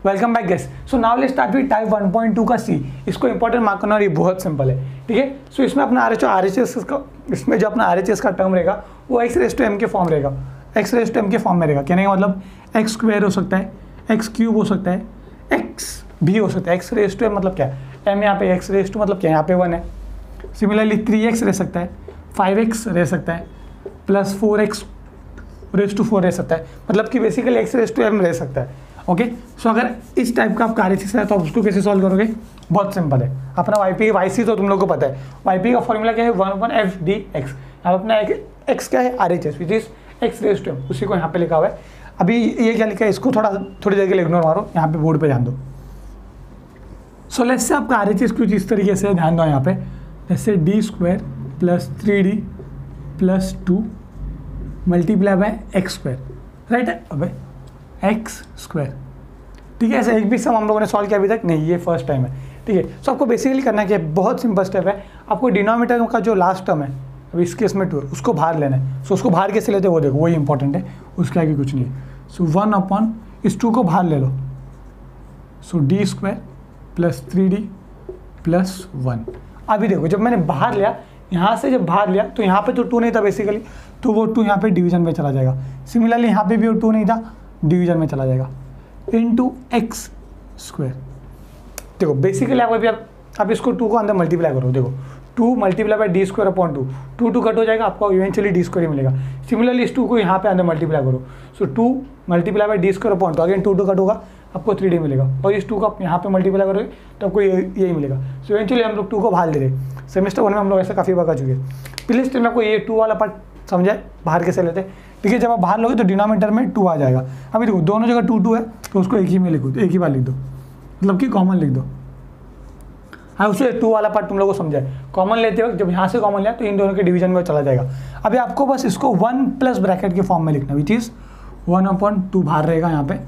Welcome back guys. So now let's start with type 1.2 का सी। इसको important mark करना और ये बहुत सिंपल है, ठीक है। सो इसमें अपना RHS का इसमें जो अपना RHS का टर्म रहेगा वो x⁻m के फॉर्म रहेगा, x⁻m के फॉर्म में रहेगा। कहने का मतलब x स्क्वायर हो सकता है, x क्यूब हो सकता है, x भी हो सकता है। x⁻m मतलब क्या है, m यहाँ पे x⁻, मतलब क्या यहाँ पे 1 है। सिमिलरली 3x रह सकता है, 5x रह सकता है, प्लस 4x⁻4 रह सकता है। मतलब कि बेसिकली x⁻m रह सकता है। ओके, सो अगर इस टाइप का आपका RHS है तो आप उसको कैसे सॉल्व करोगे? बहुत सिंपल है। अपना YC तो तुम लोग को पता है, YP का फॉर्मूला क्या है 1/FDX। अब अपना x क्या है RHS विच इज x⁻m, उसी को यहाँ पे लिखा हुआ है। अभी ये क्या लिखा है इसको थोड़ी देर के लिए इग्नोर मारो, यहाँ पे बोर्ड पे ध्यान दो। सो लेट्स से आपका RHS कुछ इस तरीके से ध्यान दो, यहाँ पे जैसे d² + 3d + 2 multiply by x², right है। अब x², ठीक है। ऐसे एक भी सम हम लोगों ने सॉल्व किया अभी तक नहीं, ये फर्स्ट टाइम है, ठीक है। सो आपको बेसिकली करना क्या है, बहुत सिंपल स्टेप है। आपको डिनोमिनेटर का जो लास्ट टर्म है, अभी इस केस में 2 है, उसको बाहर लेना है। सो उसको बाहर कैसे लेते हैं वो देखो, वही इंपॉर्टेंट है, उसके आगे कुछ नहीं है। सो 1 इस 2 को बाहर ले लो। सो d² + 3d + 1। अभी देखो जब मैंने बाहर लिया, यहाँ से जब बाहर लिया तो यहाँ पे तो 2 नहीं था बेसिकली, तो वो 2 यहाँ पे डिवीजन में चला जाएगा। सिमिलरली यहाँ पे भी वो 2 नहीं था, डिवीजन में चला जाएगा इंटू x²। देखो बेसिकली आप इसको 2 को अंदर मल्टीप्लाई करो। देखो 2 मल्टीप्लाई बाय d²/2, 2 कट हो जाएगा, आपको इवेंचुअली d² ही मिलेगा। सिमिलरली इस 2 को यहाँ पे अंदर मल्टीप्लाई करो। सो 2 multiply by d²/2, again 2 cut होगा, आपको 3d मिलेगा। और इस 2 को आप यहाँ पे मल्टीप्लाई करोगे तो आपको यही मिलेगा। सो इवेंचुअली हम लोग 2 को बाहर ले रहे। सेमेस्टर 1 में हम लोग ऐसा काफ़ी बार कर चुके हैं। प्लीज स्टिल में आपको ये 2 वाला पार्ट समझाए बाहर कैसे लेते हैं, ठीक है। जब आप बाहर लोगे तो डिनोमिनेटर में 2 आ जाएगा। अभी देखो दोनों जगह 2 है तो उसको एक ही में लिखो, एक ही बार लिख दो, मतलब कि कॉमन लिख दो। हाँ, उसे 2 वाला पार्ट तुम लोगों को समझाए। कॉमन लेते वक्त जब यहाँ से कॉमन लिया तो इन दोनों के डिवीजन में चला जाएगा। अभी आपको बस इसको 1 प्लस ब्रैकेट के फॉर्म में लिखना, विच इज 1/2 बाहर रहेगा यहाँ पे,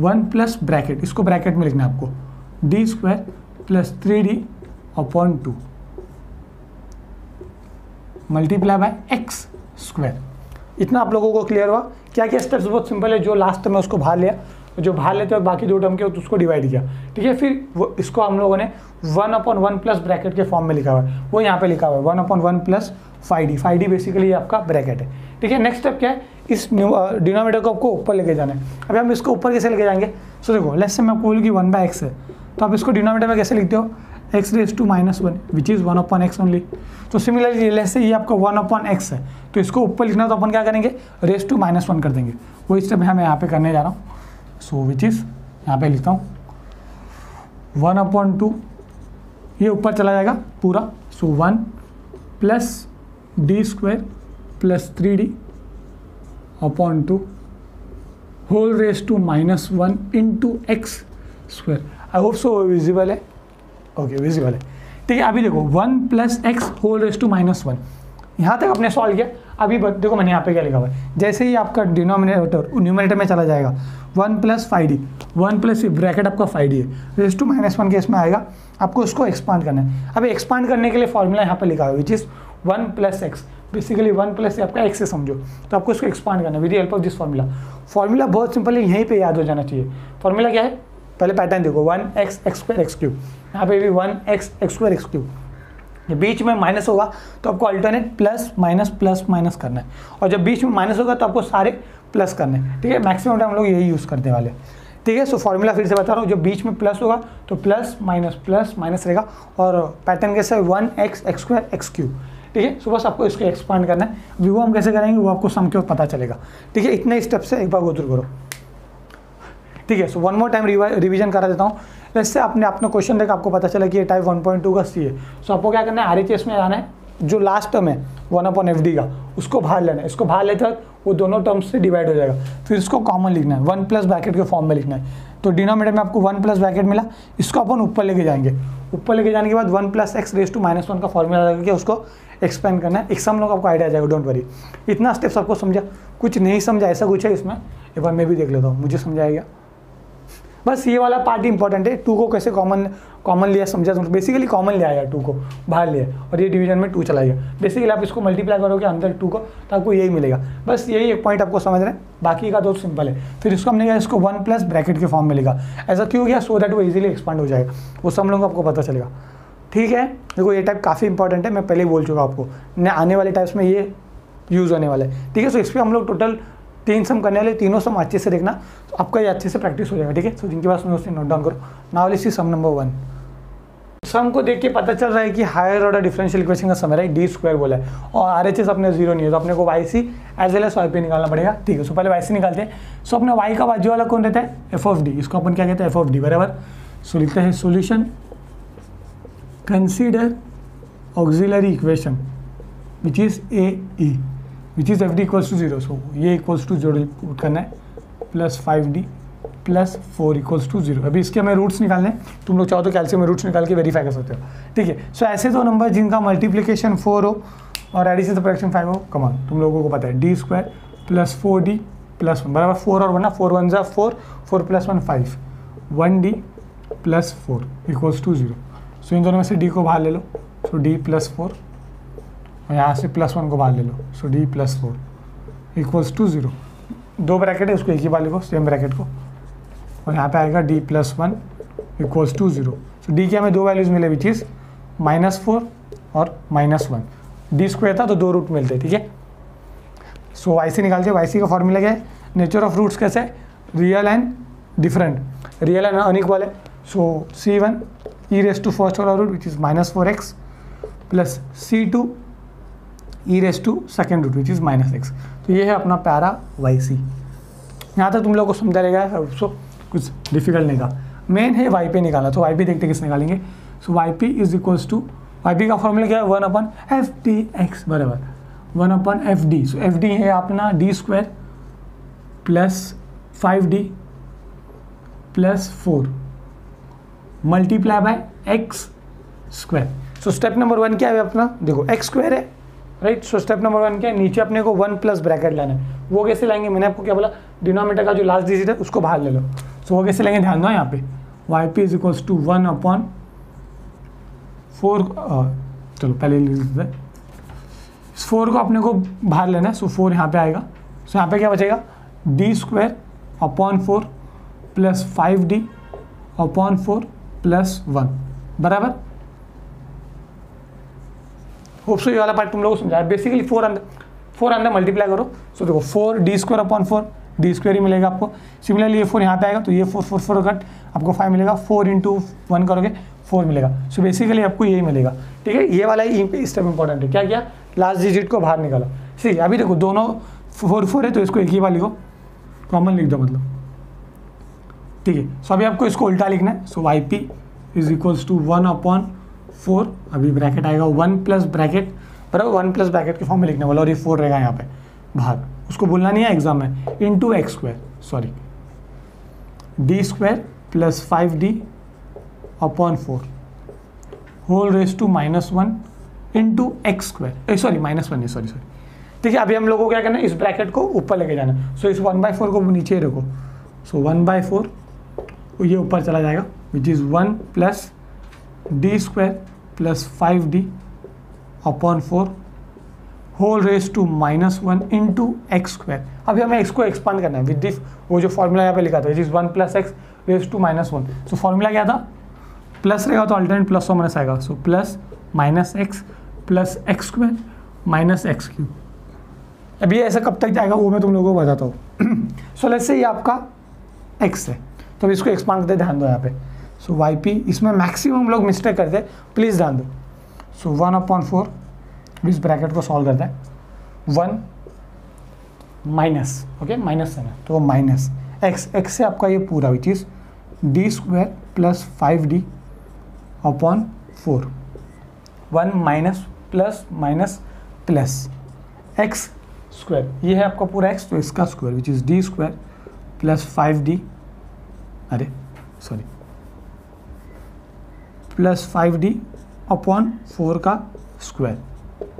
1 प्लस ब्रैकेट, इसको ब्रैकेट में लिखना है आपको, d² + 3d/2 multiply by x²। इतना आप लोगों को क्लियर हुआ? क्या क्या स्टेप्स? बहुत सिंपल है। जो लास्ट में उसको बाहर लिया, जो बाहर लेते हैं बाकी 2 टर्म के तो उसको डिवाइड किया, ठीक है। फिर वो इसको हम लोगों ने 1/1 प्लस ब्रैकेट के फॉर्म में लिखा हुआ है, वो यहाँ पे लिखा हुआ है 1/1 प्लस 5d बेसिकली आपका ब्रैकेट है, ठीक है। नेक्स्ट स्टेप क्या है, इस डिनोमिनेटर को आपको ऊपर लेके जाना है। अभी हम इसको ऊपर कैसे लेके जाएंगे? सो देखो लेट्स से मैं आपको बोलूँ कि 1/x है, तो आप इसको डिनोमिनेटर में कैसे लिखते हो, x⁻⁻1 which is 1/x only. तो सिमिलरली लेट्स से ये आपका 1/x है, तो इसको ऊपर लिखना तो अपन क्या करेंगे, raised to -1 कर देंगे। वो स्टेप मैं यहाँ पे करने जा रहा हूँ। सो विच इज़ यहाँ पे लिखता हूँ 1/2, ये ऊपर चला जाएगा पूरा। So 1 plus d² + 3d/2 whole raise to -1 into x²। I hope so visible है, ओके विजिबल है, ठीक है। अभी देखो 1 + x होल रेज टू -1, यहाँ तक आपने सॉल्व किया। अभी देखो मैंने यहाँ पे क्या लिखा हुआ है, जैसे ही आपका डिनोमिनेटर न्यूमरेटर में चला जाएगा 1 + 5d, 1 प्लस ब्रैकेट आपका 5d है, रेज टू -1 केस में आएगा, आपको इसको एक्सपांड करना है। अभी एक्सपांड करने के लिए फॉर्मूला यहाँ पे लिखा हुआ है which is 1 + x, basically 1 plus आपका x से समझो, तो आपको इसको एक्सपांड करना है with the help of this formula. Formula बहुत सिंपल है, यहीं पे याद हो जाना चाहिए। फॉर्मूला क्या है, पहले पैटर्न देखो, 1x x² x³, यहाँ पे भी 1x x² x³। जब बीच में माइनस होगा तो आपको अल्टरनेट प्लस माइनस करना है, और जब बीच में माइनस होगा तो आपको सारे प्लस करने हैं, ठीक है। मैक्सिमम टाइम हम लोग यही यूज़ करने वाले, ठीक है। सो फॉर्मूला फिर से बता रहा हूँ, जब बीच में प्लस होगा तो प्लस माइनस रहेगा, और पैटर्न कैसे 1x x² x³, ठीक है। सो बस आपको इसको एक्सपांड करना है। अभी वो हम कैसे करेंगे वो आपको सम के वक्त पता चलेगा, ठीक है। इतने स्टेप से एक बार गो थ्रू करो, ठीक है। सो 1 मोर टाइम रिवीजन करा देता हूँ। वैसे आपने अपना क्वेश्चन देखा, आपको पता चला कि ये टाइप 1.2 का सी है। सो आपको क्या करना है, RHS में जाना है, जो लास्ट टर्म है 1/FD का, उसको बाहर लेना है। इसको बाहर लेते वक्त वो दोनों टर्म्स से डिवाइड हो जाएगा, फिर इसको कॉमन लिखना है, 1 प्लस ब्रैकेट के फॉर्म में लिखना है। तो डिनोमिनेटर में आपको 1 प्लस ब्रैकेट मिला, इसको अपन ऊपर लेके जाएंगे। ऊपर लेके जाने के बाद 1 + x⁻⁻1 का फॉर्मूला लगा के उसको एक्सपेंड करना है। एग्जाम लोग आपको आइडिया आ जाएगा, डोंट वरी। इतना स्टेप्स आपको समझा, कुछ नहीं समझा ऐसा कुछ है इसमें, एक बार मैं भी देख लेता हूँ, मुझे समझाएगा। बस ये वाला पार्ट इंपॉर्टेंट है, 2 को कैसे कॉमन लिया समझा, बेसिकली कॉमन लिया आया 2 को बाहर लिया और ये डिवीजन में 2 चला गया। बेसिकली आप इसको मल्टीप्लाई करोगे अंदर 2 को तो आपको यही मिलेगा। बस यही एक पॉइंट आपको समझ रहे हैं, बाकी का तो सिंपल है। फिर इसको हमने कहा इसको 1 प्लस ब्रैकेट के फॉर्म में लिखा। ऐसा क्यों किया? सो दैट वो इजीली एक्सपांड हो जाएगा, वो सब लोगों को आपको पता चलेगा। ठीक है, देखो ये टाइप काफ़ी इंपॉर्टेंट है, मैं पहले ही बोल चुका आपको, आने वाले टाइप्स में ये यूज़ होने वाला है। ठीक है, सो इस पर हम लोग टोटल 3 सम करने वाले, तीनों सम अच्छे से देखना, तो आपका ये अच्छे से प्रैक्टिस हो जाएगा। ठीक है, सो जिनके पास नोट्स नोट डाउन करो। Now let's see sum number 1। Sum को देख के पता चल रहा है कि हायर ऑर्डर डिफरेंशियल इक्वेशन का सम है, डी स्क्वायर बोला है और आरएचएस अपने 0 नहीं है, तो अपने को Y C as well as Y P निकालना पड़ेगा। ठीक है, सो पहले वाई सी निकालते हैं। सो अपने वाई का बाजू वाला कौन रहता है? एफ ऑफ डी, इसको अपन क्या कहते हैं? एफ ऑफ डी बराबर। सो लिखते हैं solution consider auxiliary equation which is A E which is F D equals to 0। So ये इक्वल्स टू 0 पुट करना है, plus 5d plus 4 equals to 0। अभी इसके हमें रूट्स निकालने हैं, तुम लोग चाहो तो कैल्शियम में रूट्स निकाल के वेरीफाई कर सकते हो। ठीक है, सो ऐसे 2 नंबर जिनका मल्टीप्लिकेशन 4 हो और एडिशन सब्ट्रैक्शन 5 हो, कमान तुम लोगों को पता है D square plus 4d plus 1 बराबर 4 और 1 4 1 4 4 plus 1 5 1d plus 4 equals to 0। So इन दोनों में से d को बाहर ले लो, सो d प्लस 4 और यहाँ से प्लस 1 को बाहर ले लो, so d plus 4 equals to 0। 2 bracket है, उसको एक ही बार लिखो सेम ब्रैकेट को, और यहाँ पे आएगा d plus 1 equals to 0। So d के हमें 2 वैल्यूज़ मिले विच इज़ -4 और -1। डी स्क्वायर था तो 2 रूट मिलते। ठीक है, सो वाई सी निकालते हैं। वाई सी का फॉर्मूला क्या है? नेचर ऑफ रूट्स कैसे? Real and different, real and unequal है। So C1 e raise to first order root which is -4x plus C2 e raise to second root which is -x। तो ये है अपना प्यारा Y C. यहाँ तक तुम लोग को समझा रहेगा, उसको कुछ डिफिकल्ट नहीं था। मेन है वाई पी निकालना, तो वाई पी देखते किस निकालेंगे। So Y P is equals to, Y P का फॉर्मूला क्या है? 1/f(dx) बराबर 1/f(d). सो एफ डी है अपना D square plus 5d plus 4 multiply by x square. So step number 1 क्या है अपना? देखो एक्स स्क्वायर है, राइट। सो स्टेप नंबर 1 क्या है? नीचे अपने को 1 प्लस ब्रैकेट लाना है। वो कैसे लाएंगे? मैंने आपको क्या बोला? डिनोमिनेटर का जो लास्ट डिजिट है उसको बाहर ले लो। सो वो कैसे लेंगे? ध्यान दो यहाँ पे, Y P is equals to 1/4। चलो पहले लिख देते हैं, 4 को अपने को बाहर लेना है। सो 4 यहाँ पे आएगा। सो यहाँ पे क्या बचेगा? D square upon 4 plus 5d upon 4 plus 1 बराबर। होप सो ये वाला पार्ट तुम लोगों को समझाया। बेसिकली 4 अंदर मल्टीप्लाई करो। सो देखो 4 D square upon 4 D square ही मिलेगा आपको। सिमिलरली ये 4 यहाँ पे आएगा तो ये 4 कट आपको 5 मिलेगा। 4 × 1 करोगे 4 मिलेगा। सो बेसिकली आपको यही मिलेगा। ठीक है, ये वाला ही स्टेप इंपॉर्टेंट है। क्या किया? लास्ट डिजिट को बाहर निकाला। ठीक है, अभी देखो दोनों 4 है तो इसको एक ही बार लिखो, कॉमन लिख दो मतलब। ठीक है, सो अभी आपको इसको उल्टा लिखना है। So Y P is equals to 1/4। अभी ब्रैकेट आएगा 1 प्लस ब्रैकेट बराबर 1 प्लस ब्रैकेट के फॉर्म में लिखने वाला, और ये 4 रहेगा यहाँ पे बाहर, उसको बोलना नहीं है एग्जाम में, into X square, sorry D square plus 5d upon 4 whole raise to -1 into X square, sorry -1 नहीं, सॉरी। ठीक है, अभी हम लोगों को क्या करना है? इस ब्रैकेट को ऊपर लेके जाना। सो इस 1/4 को नीचे रखो। सो 1/4 ये ऊपर चला जाएगा which is 1 plus D square plus 5d upon 4 whole raise to -1 into X square. अभी हमें एक्स को एक्सपांड करना है विद दिस, वो जो फॉर्मूला यहाँ पे लिखा था which is 1 plus X raise to -1। So formula क्या था? प्लस रहेगा तो अल्टरनेट प्लस और माइनस आएगा। So plus -x plus x square minus x cube. अभी ऐसा कब तक जाएगा वो मैं तुम लोगों को बताता हूँ। सो लेट्स से ये आपका x है, तो इसको एक्सपांड करते, ध्यान दो यहाँ पे। सो वाई पी, इसमें मैक्सिमम लोग मिस्टेक करते हैं, प्लीज़ ध्यान दो। सो 1/4 इस ब्रैकेट को सॉल्व करता है, 1 माइनस, ओके माइनस है ना, तो माइनस x से आपका ये पूरा which is D square plus 5d upon 4 1 minus plus minus plus x square, ये है आपका पूरा x, तो इसका square which is D square plus 5d, अरे सॉरी प्लस 5d अपॉन 4 का square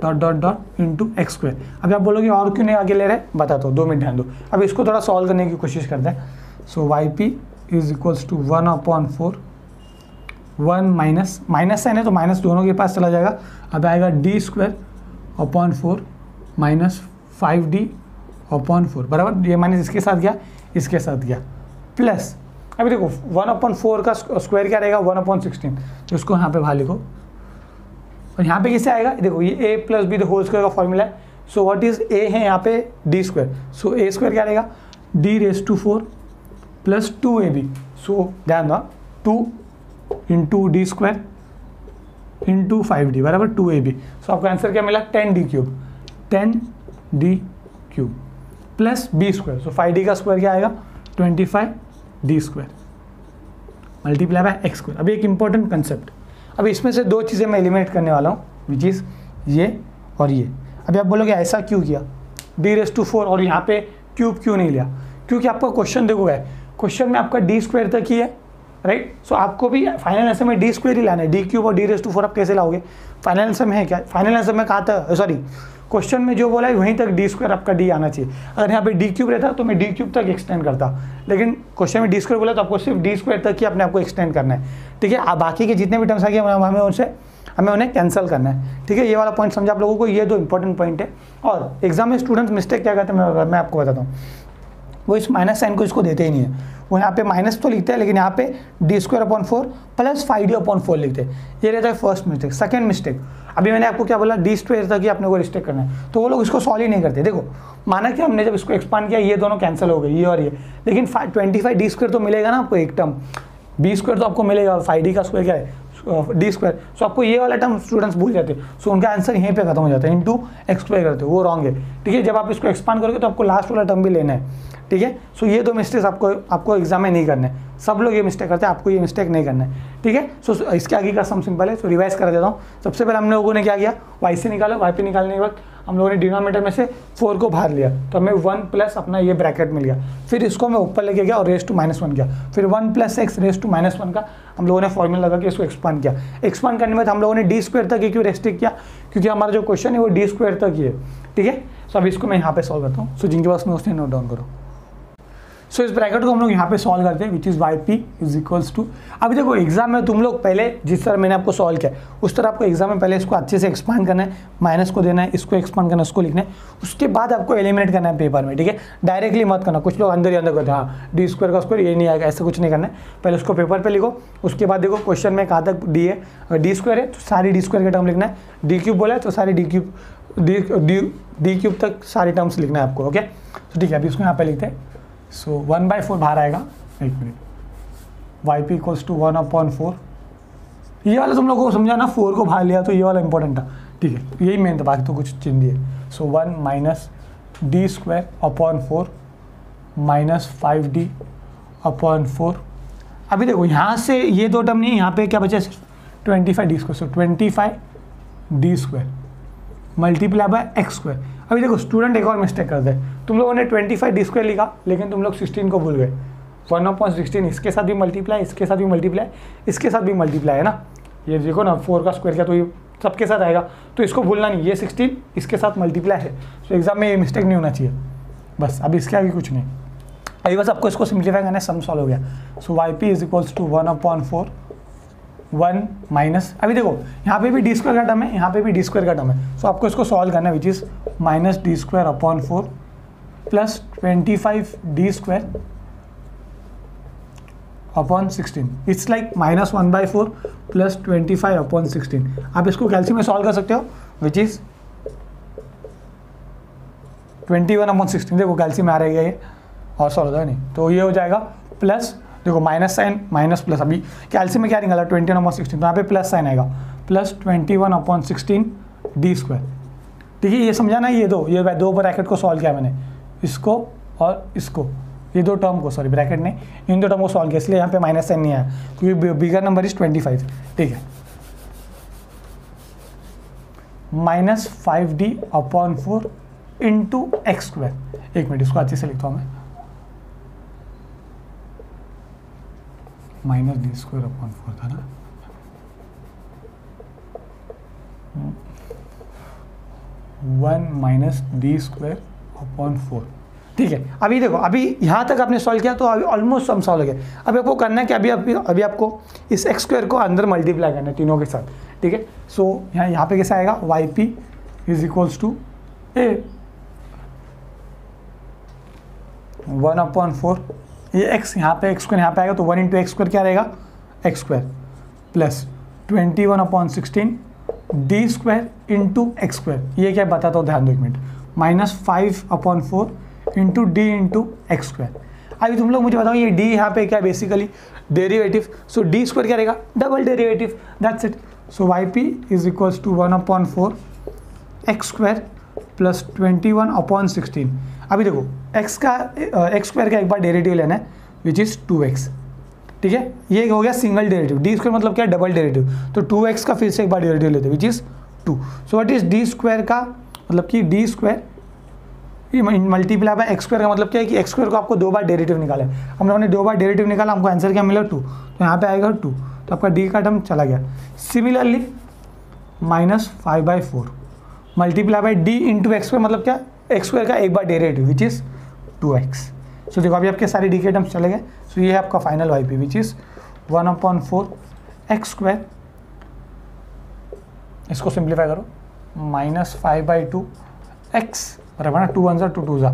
dot dot dot into X square. अभी आप बोलोगे और क्यों नहीं आगे ले रहे, बताता हूँ, 2 मिनट ध्यान दो। अब इसको थोड़ा सॉल्व करने की कोशिश करते हैं। So Y P is equals to 1/4, 1 minus sine है तो माइनस दोनों के पास चला जाएगा, अब आएगा d²/4 माइनस 5d/4 बराबर, ये माइनस इसके साथ गया, इसके साथ गया, प्लस अभी देखो 1/4 का स्क्वायर क्या रहेगा 1/16, तो इसको यहाँ पे बाहर लिखो, और यहाँ पे किससे आएगा, देखो ये a + b the whole square का फॉर्मूला है, सो व्हाट इज a है यहाँ पे d², सो a² क्या रहेगा d⁴ प्लस 2ab, सो ध्यान दो 2 इंटू d² इंटू 5d बराबर 2ab, सो आपका आंसर क्या मिला 10d³ प्लस b² सो 5d का स्क्वायर क्या आएगा 25d² मल्टीप्लाई बाय x²। अभी एक इंपॉर्टेंट कंसेप्ट, अब इसमें से दो चीज़ें मैं एलिमिनेट करने वाला हूँ, विच इज़ ये और ये। अभी आप बोलोगे ऐसा क्यों किया, d⁴ और यहाँ पे क्यूब क्यों नहीं लिया, क्योंकि आपका क्वेश्चन देखोगे, क्वेश्चन में आपका d² तक ही है, राइट, सो आपको भी फाइनल आंसर में d² ही लाना है, d³ और d⁴ आप कैसे लाओगे, फाइनल आंसर में है क्या, फाइनल आंसर में कहा था, सॉरी क्वेश्चन में जो बोला है वहीं तक d² आपका d आना चाहिए, अगर यहाँ पे d³ रहता तो मैं d³ तक एक्सटेंड करता, लेकिन क्वेश्चन में d² बोला तो आपको सिर्फ d² तक ही अपने आपको एक्सटेंड करना है, ठीक है। आप बाकी के जितने भी टर्म्स आ गए हमें उन्हें कैंसिल करना है, ठीक है। ये वाला पॉइंट समझा आप लोगों को, ये दो इंपॉर्टेंट पॉइंट है। और एग्जाम में स्टूडेंट्स मिस्टेक क्या करते हैं मैं आपको बताता हूँ, वो इस माइनस साइन को इसको देते ही नहीं है, वो यहाँ पे माइनस तो लिखते हैं लेकिन यहाँ पे d²/4 प्लस 5d/4 लिखते हैं, ये रहता है फर्स्ट मिस्टेक। सेकंड मिस्टेक, अभी मैंने आपको क्या बोला d² तक ही अपने को रिस्ट्रिक्ट करना है, तो वो लोग इसको सॉल्व ही नहीं करते। देखो माना कि हमने जब इसको एक्सपांड किया ये दोनों कैंसिल हो गए, ये और ये, लेकिन 25d² तो मिलेगा ना आपको एक टर्म, b² तो आपको मिलेगा, 5d का स्क्वायर क्या है d², सो आपको ये वाला टर्म स्टूडेंट्स भूल जाते हैं, सो उनका आंसर यहीं पे खत्म हो जाता है, इंटू x² करते हो, वो रॉन्ग है, ठीक है। जब आप इसको एक्सपांड करोगे तो आपको लास्ट वाला टर्म भी लेना है, ठीक है। सो ये दो मिस्टेक्स आपको एग्जाम में नहीं करने, सब लोग ये मिस्टेक करते हैं, आपको ये मिस्टेक नहीं करना है, ठीक है। सो इसके आगे का सम सिंपल है, सो रिवाइज कर देता हूँ। सबसे पहले हम लोगों ने क्या किया, y से निकाला, y पे निकालने के बाद हम लोगों ने डिनोमिनेटर में से 4 को बाहर लिया, तो हमें 1 प्लस अपना ये ब्रैकेट मिल गया, फिर इसको मैं ऊपर लेके गया और रेस टू -1 किया, फिर 1 + x रेस टू -1 का हम लोगों ने फॉर्मूला लगा के इसको एक्सपांड किया। एक्सपांड करने में हम लोगों ने d² तक ही क्यों रेस्ट्रिक्ट किया, क्योंकि हमारा जो क्वेश्चन है वो d² तक ही है, ठीक है। सो अब इसको मैं यहाँ पे सॉल्व करता हूँ, सो जिनके पास में उसने नोट डाउन करो। सो इस ब्रैकेट को हम लोग यहाँ पे सॉल्व करते हैं, which is yp is equals to, अभी देखो एग्जाम में तुम लोग पहले जिस तरह मैंने आपको सॉल्व किया उस तरह आपको एग्जाम में पहले इसको अच्छे से एक्सपांड करना है, माइनस को देना है, इसको एक्सपांड करना है, उसको लिखना है, उसके बाद आपको एलिमिनेट करना है पेपर में, ठीक है। डायरेक्टली मत करना, कुछ लोग अंदर ही अंदर करते हैं, हाँ d² का स्क्वायर ये नहीं आएगा, ऐसा कुछ नहीं करना है, पहले उसको पेपर पर लिखो, उसके बाद देखो क्वेश्चन में कहाँ तक d है, अगर d² है तो सारी d² के टर्म लिखना है, d³ बोला है तो सारी d³ तक सारे टर्म्स लिखना है आपको, ओके। तो ठीक है, अभी इसको यहाँ पे लिखते हैं, सो 1/4 बाहर आएगा, एक मिनट, yp इक्वल्स टू 1/4, ये वाला तुम लोगों को समझा ना, 4 को बाहर लिया तो ये वाला इंपॉर्टेंट था, ठीक है, यही मेन था, बाकी तो कुछ चिन्ह दिए। सो 1 माइनस d²/4 माइनस 5d/4, अभी देखो यहाँ से ये दो टर्म नहीं, यहाँ पे क्या बचा सिर्फ 25d², so 25d² multiply by x²। अभी देखो स्टूडेंट एक और मिस्टेक करते हैं, तुम लोगों ने 25d² लिखा लेकिन तुम लोग 16 को भूल गए, 1/16 इसके साथ भी मल्टीप्लाई, इसके साथ भी मल्टीप्लाई, इसके साथ भी मल्टीप्लाई है ना, ये देखो ना 4 का स्क्वायर किया तो ये सबके साथ आएगा, तो इसको भूलना नहीं, ये 16 इसके साथ मल्टीप्लाई है, तो एग्जाम में ये मिस्टेक नहीं होना चाहिए, बस अभी इसके आगे कुछ नहीं। अभी बस आपको इसको सिंप्लीफाई करना है, सम सॉल्व हो गया। So yp is equals to 1/4, 1 minus, अभी देखो यहाँ पे भी d² का टर्म है, यहाँ पे भी d² का टर्म है, सो आपको इसको सॉल्व करना है, which is minus d²/4 plus 25d²/16, it's like -1/4 plus 25/16। आप इसको कैल्सी में सॉल्व कर सकते हो, विच इज़ 21/16, देखो कैल्सी में आ रहेगा ये, और सॉल्व होगा नहीं, तो ये हो जाएगा प्लस, देखो माइनस साइन माइनस प्लस, अभी कैल्सी में क्या निकाला 21/16, तो यहाँ पे प्लस साइन आएगा, प्लस 21/16 d², ठीक है। ये समझाना, ये दो ब्रैकेट को सॉल्व किया मैंने, इसको और इसको, ये दो टर्म को, सॉरी ब्रैकेट नहीं, इन दो टर्म को सॉल्व किया, इसलिए यहाँ पे माइनस साइन नहीं आया, क्योंकि बिगर नंबर इज 25, ठीक है। माइनस 5d/4 इंटू x², एक मिनट इसको अच्छे से लिखता हूँ मैं, माइनस d²/4 था ना, -1 d²/4, ठीक है। अभी देखो, अभी यहाँ तक आपने सॉल्व किया तो अभी ऑलमोस्ट सम सॉल्व हो गया। अभी आपको करना है कि अभी आपको इस एक्स स्क्वायर को अंदर मल्टीप्लाई करना है तीनों के साथ, ठीक है। सो यहाँ पे कैसे आएगा, Y P is equals to A 1/4, ये एक्स यहाँ पे एक्स स्क्वायर यहाँ पे आएगा तो 1 इंटू एक्स स्क्वायर क्या रहेगा, x square plus 21/16 D square into X square, ये क्या बताता हूँ ध्यान दो एक minute, minus 5/4 into D into X square. अभी तुम लोग मुझे बताओ ये डी यहाँ पे क्या basically derivative, so D square क्या रहेगा, double derivative, that's it. So Y P is equals to 1/4 X square plus 21/16। अभी देखो एक्स स्क्वायर का एक बार डेरिवेटिव लेना है विच इज़ 2x, ठीक है। ये हो गया सिंगल डेरिवेटिव, डी स्क्वायर मतलब क्या, डबल डेरिवेटिव, तो 2x का फिर से एक बार डेरिवेटिव लेते हैं which is 2। So what is D square का मतलब कि D square multiply by x square का मतलब क्या है कि एक्स स्क्वायर को आपको 2 बार डेरिवेटिव निकाला है, हम लोगों ने 2 बार डेरिवेटिव निकाला, हमको आंसर क्या मिला 2, तो यहाँ पे आएगा 2, तो आपका डी का टर्म चला गया। Similarly minus 5/4 multiply by D into X square मतलब क्या, एक्स स्क्वायर का एक बार डेरिवेटिव विच इज़ 2x। सो देखो अभी आपके सारे डी के टर्म्स चले गए। सो ये है आपका final Y P which is 1/4 X square, इसको सिंप्लीफाई करो, माइनस 5/2 एक्स बराबर ना 2 1 2 2 जा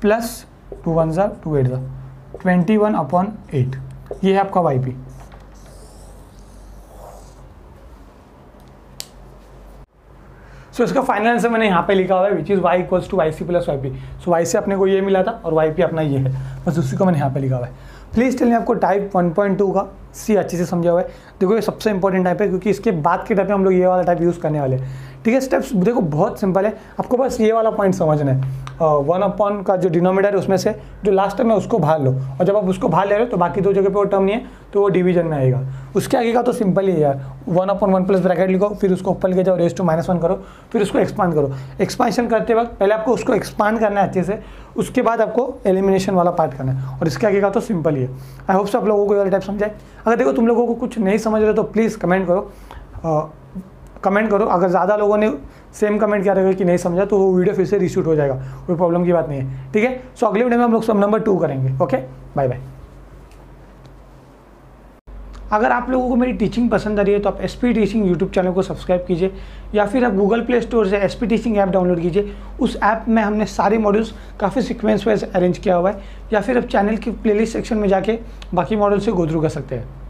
प्लस 2 1 2 8 जा 21/8, ये है आपका वाई पी। सो इसका फाइनल आंसर मैंने यहाँ पे लिखा हुआ है which is Y equals to Y C plus Y P. So Y से अपने को ये मिला था और वाई पी अपना ये है, बस उसी को मैंने यहाँ पे लिखा हुआ है। प्लीज़ टेल मी आपको टाइप 1.2 का सी अच्छे से समझा हुआ है। देखो ये सबसे इंपॉर्टेंट टाइप है क्योंकि इसके बाद के टाइप में हम लोग ये वाला टाइप यूज़ करने वाले हैं, ठीक है। स्टेप्स देखो बहुत सिंपल है, आपको बस ये वाला पॉइंट समझना है। 1 का जो डिनोमिनेटर है उसमें से जो लास्ट टर्म है उसको बाहर लो, और जब आप उसको बाहर ले रहे हो तो बाकी दो जगह पे वो टर्म नहीं है तो वो डिवीजन में आएगा। उसके आगे का तो सिंपल ही है यार, 1/1 प्लस ब्रैकेट लिखो, फिर उसको ऊपर लेके जाओ रेज़ टू -1 करो, फिर उसको एक्सपांड करो। एक्सपांशन करते वक्त पहले आपको उसको एक्सपांड करना है अच्छे से, उसके बाद आपको एलिमिनेशन वाला पार्ट करना है, और इसके आगे का तो सिंपल ही है। आई होप सो आप लोगों को ये वाला टाइप समझाए। अगर देखो तुम लोगों को कुछ नहीं समझ रहे तो प्लीज़ कमेंट करो, अगर ज़्यादा लोगों ने सेम कमेंट किया रहेगा कि नहीं समझा तो वो वीडियो फिर से रीशूट हो जाएगा, कोई प्रॉब्लम की बात नहीं है, ठीक है। सो अगले वीडियो में हम लोग सब नंबर 2 करेंगे। Okay, bye bye. अगर आप लोगों को मेरी टीचिंग पसंद आ रही है तो आप SP टीचिंग यूट्यूब चैनल को सब्सक्राइब कीजिए, या फिर आप गूगल प्ले स्टोर से SP टीचिंग ऐप डाउनलोड कीजिए। उस ऐप में हमने सारे मॉड्यूल्स काफ़ी सीक्वेंस वाइज अरेंज किया हुआ है, या फिर आप चैनल की प्लेलिस्ट सेक्शन में जाके बाकी मॉड्यूल से गो थ्रू कर सकते हैं।